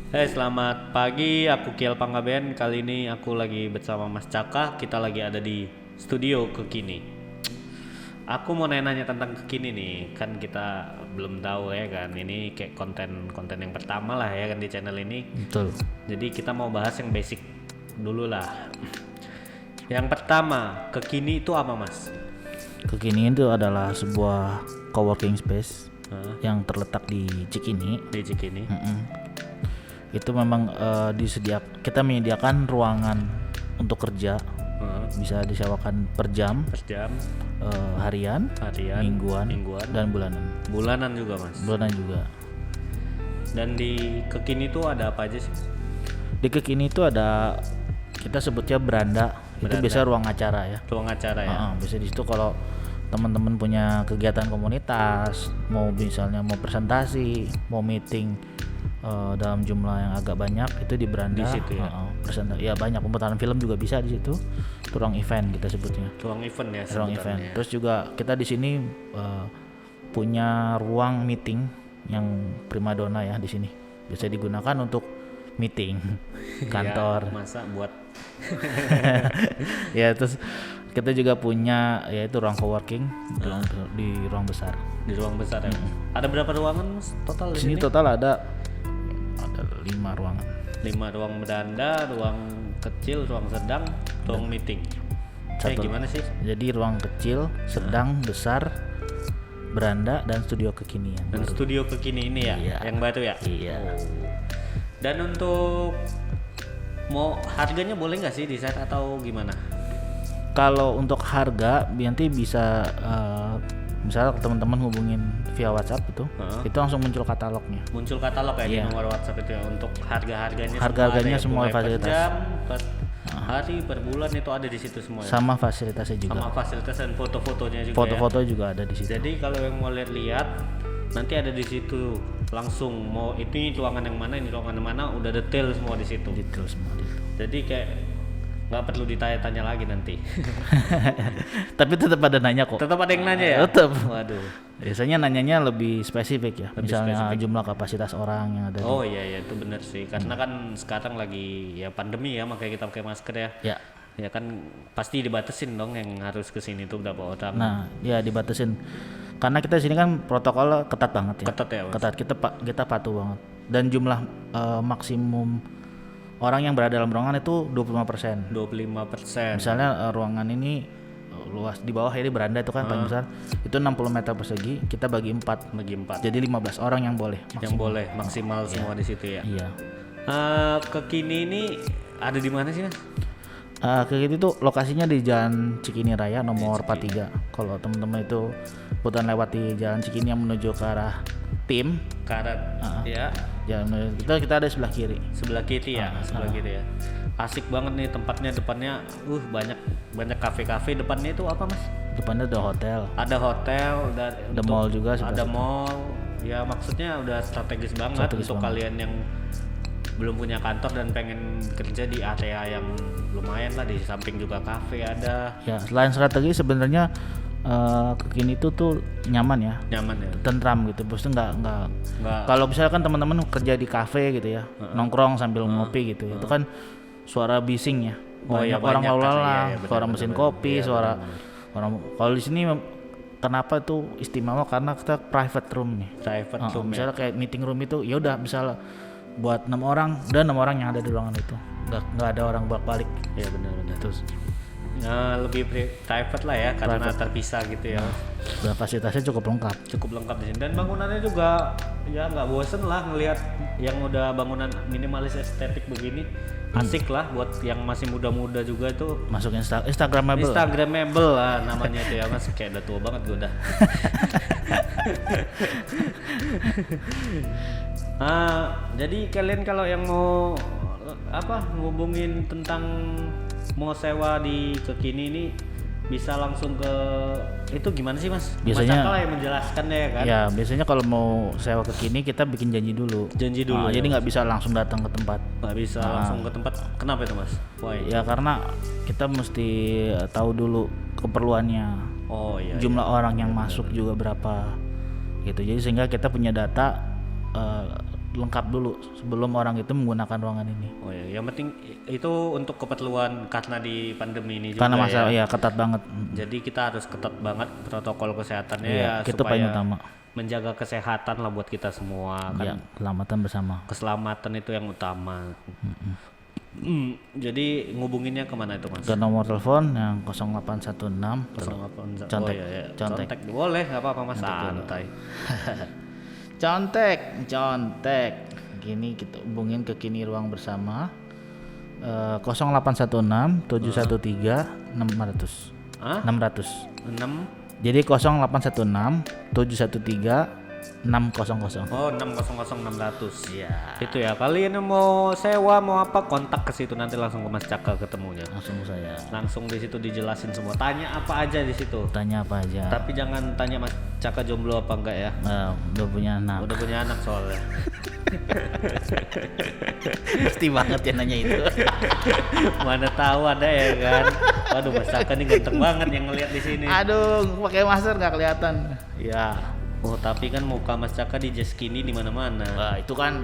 Selamat pagi, aku Kiel Panggabean. Kali ini aku lagi bersama Mas Caka. Kita lagi ada di studio Kekini. Aku mau nanya tentang Kekini nih. Kan kita belum tahu ya kan. Ini kayak konten yang pertama lah ya kan di channel ini. Betul. Jadi kita mau bahas yang basic dulu lah. Yang pertama, Kekini itu apa, Mas? Kekini itu adalah sebuah coworking space Hah? yang terletak di Cikini. Di Kekini. Itu memang kita menyediakan ruangan untuk kerja, bisa disewakan per jam, Per jam, harian, harian, mingguan, dan bulanan. bulanan juga, Mas. Bulanan juga. Dan di Kekini itu ada apa aja sih? Di Kekini itu ada, kita sebutnya beranda. Itu Beranda. biasa ruang acara ya. Ruang acara ya. Bisa di situ kalau teman-teman punya kegiatan komunitas, mau misalnya mau presentasi, mau meeting dalam jumlah yang agak banyak, itu di beranda. Di situ ya? Ya banyak, pemutaran film juga bisa di situ. Itu ruang event kita sebutnya. Ruang event ya Ruang event. sebutannya. Terus juga kita di sini punya ruang meeting yang primadona ya di sini. Bisa digunakan untuk meeting kantor. Ya, masa buat Ya, terus kita juga punya yaitu ruang coworking di ruang besar. di ruang besar ya. Ada berapa ruangan, Mas, total Di di sini sini? total ada 5 ruangan. 5 ruang beranda, ruang kecil, ruang sedang, ruang meeting. Gimana sih? Jadi ruang kecil, sedang, besar, beranda, dan studio kekinian. Dan studio Kekini ini ya, Iya. yang baru ya. Iya. Dan untuk mau harganya boleh nggak sih di set atau gimana? Kalau untuk harga nanti bisa misalnya teman-teman hubungin via WhatsApp itu langsung muncul katalognya. Muncul katalog ya di Iya. nomor WhatsApp itu ya, untuk harga-harganya Harga-harganya ada ya, semua mulai fasilitas. per jam, per hari, per bulan itu ada di situ semua ya. Sama fasilitasnya juga. Sama fasilitas dan foto-fotonya juga ya. Foto-foto juga ada di situ. Jadi kalau yang mau lihat nanti ada di situ, langsung mau ini ruangan yang mana, ini ruangan yang mana, udah detail semua di situ. Detail semua itu. Jadi kayak nggak perlu ditanya-tanya lagi nanti. Tapi tetap ada nanya kok. Tetap ada yang nanya ya? Tetap. Waduh. Biasanya nanyanya lebih spesifik ya. Lebih Misalnya spesifik. jumlah kapasitas orang yang ada. Oh iya itu benar sih. Karena kan sekarang lagi ya pandemi ya, makanya kita pakai masker ya. Ya. Ya kan pasti dibatasin dong yang harus kesini tuh berapa orang. Nah, ya dibatasin. Karena kita di sini kan protokol ketat banget ya. Ketat ya, Mas? Ketat. Kita patuh banget. Dan jumlah maksimum orang yang berada dalam ruangan itu 25%. 25%. Misalnya ruangan ini luas di bawah ini beranda itu kan paling besar. Itu 60 meter persegi, kita bagi 4. Bagi 4. Jadi 15 orang yang boleh. Yang boleh maksimal semua di situ ya. Iya. Kekini ini ada di mana sih, Mas? Kayak gitu tuh lokasinya di Jalan Cikini Raya nomor 43. Kalau teman-teman itu putar lewat di Jalan Cikini yang menuju ke arah tim, Karat ya. jalan kita ada sebelah kiri. Sebelah kiri ya, sebelah kiri ya. Asik banget nih tempatnya, depannya banyak kafe-kafe. Depannya itu apa, Mas? Depannya ada hotel, Ada hotel dan ada mall juga sebelah ada situ. mall. Ya maksudnya udah strategis banget Strategis untuk banget. kalian yang belum punya kantor dan pengen kerja di area yang lumayan lah, di samping juga kafe ada. Ya, selain strategi sebenarnya Kekini itu tuh nyaman ya, Nyaman ya. tentram gitu. Bos tuh nggak Nggak kalau misalkan teman-teman kerja di kafe gitu ya, nongkrong sambil ngopi gitu, itu kan suara bising ya. Oh iya, Banyak orang banyak lalu kan, lalang, iya, iya, suara benar, mesin benar. kopi, Iya, suara benar, orang. Kalau di sini kenapa tuh istimewa karena kita private room nih. private room ya. Misalnya kayak meeting room itu ya udah misalnya buat 6 orang dan 6 orang yang ada di ruangan itu. Nggak ada orang balik. Iya benar-benar. Terus Lebih private lah ya, karena terpisah gitu ya. dan fasilitasnya cukup lengkap. Cukup lengkap di sini, dan bangunannya juga ya nggak bosen lah ngelihat yang udah bangunan minimalis estetik begini. Asik lah buat yang masih muda-muda juga itu. Masuk Instagramable. Instagramable lah namanya itu ya, Mas. Kayak udah tua banget gue udah. Jadi kalian kalau yang mau ngubungin tentang mau sewa di Kekini ini bisa langsung ke itu gimana sih, Mas? Biasanya- Mas Caka lah yang menjelaskan ya kan. Ya biasanya kalau mau sewa Kekini kita bikin janji dulu. Janji dulu ya, Jadi nggak bisa langsung datang ke tempat. nggak bisa langsung ke tempat. Kenapa itu, Mas? Why? Ya karena kita mesti tahu dulu keperluannya. Oh iya. Jumlah orang yang masuk juga berapa gitu. Jadi sehingga kita punya data lengkap dulu sebelum orang itu menggunakan ruangan ini. Oh ya, yang penting itu untuk keperluan karena di pandemi ini juga Karena masalah ya. ya ketat banget. Jadi kita harus ketat banget protokol kesehatannya Iya, ya itu paling supaya utama. menjaga kesehatan lah buat kita semua kan. Ya, keselamatan bersama. Keselamatan itu yang utama. Jadi ngubunginnya kemana itu Mas? Ke nomor telepon yang 0816 08. Contek. Oh iya, iya. Contek. Contek boleh, nggak apa-apa Mas, santai. contek. Gini kita hubungin ke Kini Ruang Bersama 0816 713 600. Hah? 600. 6. Jadi 0816 713 600. Oh, 600. Iya. Itu ya. Kalian mau sewa mau apa kontak ke situ nanti langsung ke Mas Caka ketemunya. Langsung saya Langsung di situ dijelasin semua. Tanya apa aja di situ. tanya apa aja. Tapi jangan tanya Mas Caka jomblo apa enggak ya. Udah punya anak. Udah punya anak soalnya. Pasti banget ya nanya itu. Mana tahu ada ya kan. Waduh, Mas Caka nih ganteng banget yang ngelihat di sini. Aduh, pakai masker nggak kelihatan. Ya. Oh, tapi kan muka Mas Caka di Just Kini di mana-mana. Wah, itu kan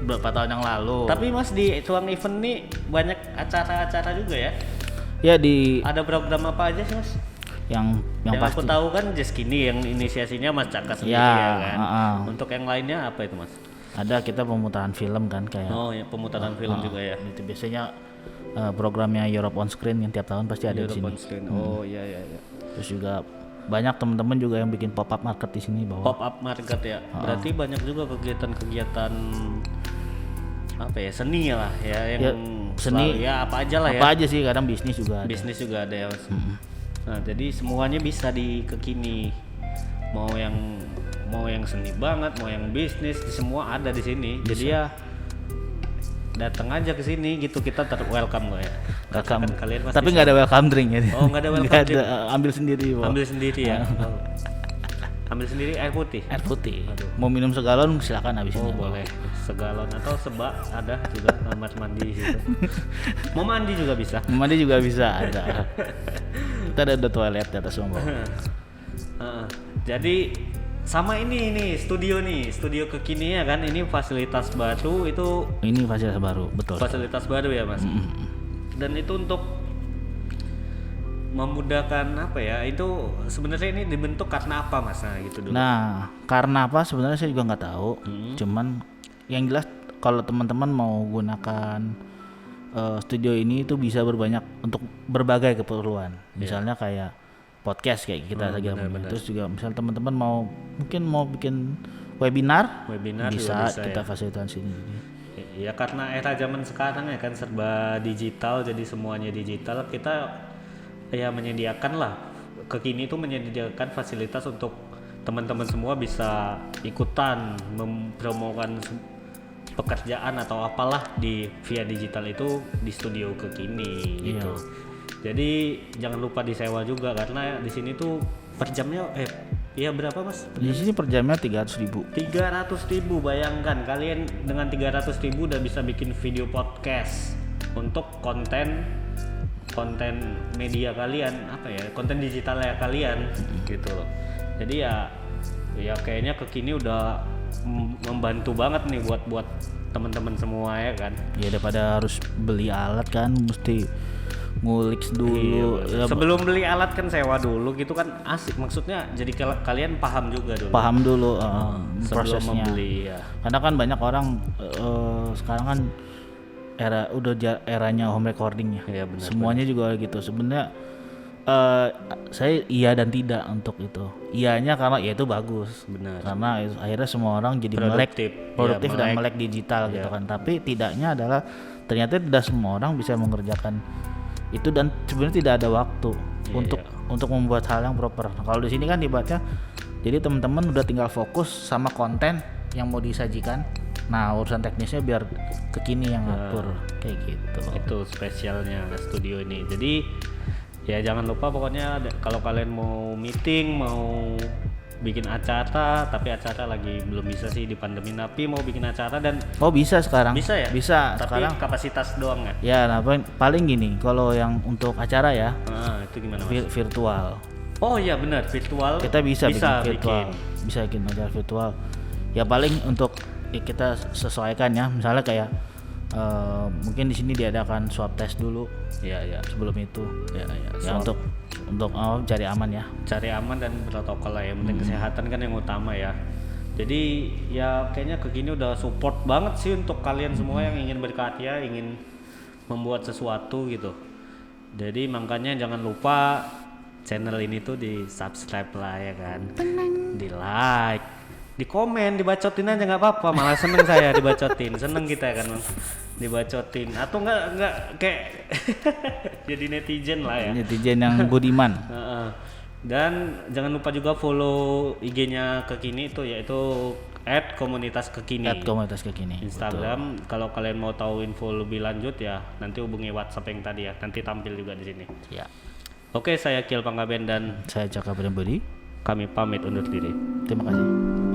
beberapa tahun yang lalu. Tapi Mas di Tuang Event nih banyak acara-acara juga ya. Ya di Ada program apa aja sih Mas? yang Yang pasti. aku tahu kan Just Kini yang inisiasinya Mas Caka sendiri Ya, ya kan. Untuk yang lainnya apa itu Mas? Ada kita pemutaran film kan kayak. Oh ya, pemutaran film juga ya. Itu biasanya programnya Europe on Screen yang tiap tahun pasti ada di Europe sini. on Screen. Oh iya iya iya. Terus juga banyak teman-teman juga yang bikin pop up market di sini bahwa Pop up market ya. Berarti banyak juga kegiatan-kegiatan apa ya, seni lah ya yang Ya, seni, selalu, ya apa aja lah ya. apa aja sih, kadang bisnis juga ada. Bisnis juga ada ya Mas. Nah, jadi semuanya bisa di Kekini. Mau yang seni banget, mau yang bisnis, semua ada di sini. Jadi ya datang aja ke sini gitu, kita welcome kok ya. Welcome. Kan kalian pasti Tapi nggak ada welcome drink ya. Oh, nggak ada welcome Nggak drink. ada, ambil sendiri. Bo. ambil sendiri ya. Oh. Ambil sendiri air putih. Air putih. Mau minum segalon silakan habisin. Oh boleh, segalon atau sebak ada juga kamar mandi di situ. Mau mandi juga bisa. Mandi juga bisa ada. Kita ada toilet di atas semua. Jadi sama ini studio Kekini ya kan, ini fasilitas baru itu. Ini fasilitas baru, betul. Fasilitas baru ya Mas. Dan itu untuk memudahkan apa ya? Itu sebenarnya ini dibentuk karena apa Mas? Nah gitu dulu. Nah, karena apa sebenarnya saya juga nggak tahu. Cuman yang jelas kalau teman-teman mau gunakan studio ini itu bisa untuk berbagai keperluan. Misalnya kayak podcast kayak kita lagi ngomongin. Terus juga misal teman-teman mungkin mau bikin webinar bisa kita ya. fasilitasi ini. Ya karena era zaman sekarang ya kan serba digital, jadi semuanya digital. Kita ya menyediakan lah, Kekini itu menyediakan fasilitas untuk teman-teman semua bisa ikutan mempromokan pekerjaan atau apalah via digital itu di studio Kekini gitu. Jadi jangan lupa disewa juga karena di sini tuh per jamnya iya berapa Mas? Di sini per jamnya 300.000. 300.000, bayangkan kalian dengan 300.000 udah bisa bikin video podcast untuk konten media kalian, apa ya, konten digitalnya kalian gitu loh. Jadi ya kayaknya Kekini udah membantu banget nih buat teman-teman semua ya kan. Ya daripada harus beli alat kan mesti ngulik dulu. Iya, sebelum beli alat kan sewa dulu gitu kan asik, maksudnya jadi kalian paham juga dulu. Paham dulu sebelum prosesnya. membeli ya. Karena kan banyak orang sekarang kan eranya home recording ya. Iya, benar, semuanya juga gitu. Sebenarnya saya iya dan tidak untuk itu. Iyanya karena ya itu bagus. Benar. Karena akhirnya semua orang jadi produktif dan melek digital gitu kan. Tapi tidaknya adalah ternyata tidak semua orang bisa mengerjakan itu dan sebenarnya tidak ada waktu untuk membuat hal yang proper. Nah, kalau di sini kan dibuatnya jadi teman-teman udah tinggal fokus sama konten yang mau disajikan. Nah, urusan teknisnya biar Kekini yang ngatur kayak gitu. Itu spesialnya studio ini. Jadi ya jangan lupa pokoknya kalau kalian mau meeting, mau bikin acara, tapi acara lagi belum bisa sih di pandemi, tapi mau bikin acara dan bisa sekarang. Bisa ya? Bisa tapi sekarang. Kapasitas doang ya? Ya, nah paling gini, kalau yang untuk acara ya Itu gimana Mas? Virtual. Oh iya benar, virtual. Kita bisa bikin virtual. Bisa bikin acara virtual. Ya paling untuk kita sesuaikan ya. Misalnya kayak mungkin di sini diadakan swab test dulu Iya. sebelum itu. Ya. Ya untuk cari aman ya. Cari aman dan protokol lah, yang penting kesehatan kan yang utama ya. Jadi ya kayaknya Kekini udah support banget sih untuk kalian semua yang ingin berkarya, ingin membuat sesuatu gitu. Jadi makanya jangan lupa channel ini tuh di subscribe lah ya kan, di like, di komen, dibacotin aja nggak apa-apa, malah seneng saya dibacotin, seneng kita kan dibacotin, atau nggak kayak jadi netizen lah ya. Netizen yang budiman. Heeh. Dan jangan lupa juga follow IG-nya Kekini itu, yaitu @komunitas_kekini. @komunitas_kekini. Instagram. Kalau kalian mau tahu info lebih lanjut ya nanti hubungi WhatsApp yang tadi ya, nanti tampil juga di sini. Ya. Oke, saya Kiel Panggaben dan Saya Caka Budi. kami pamit undur diri. Terima kasih.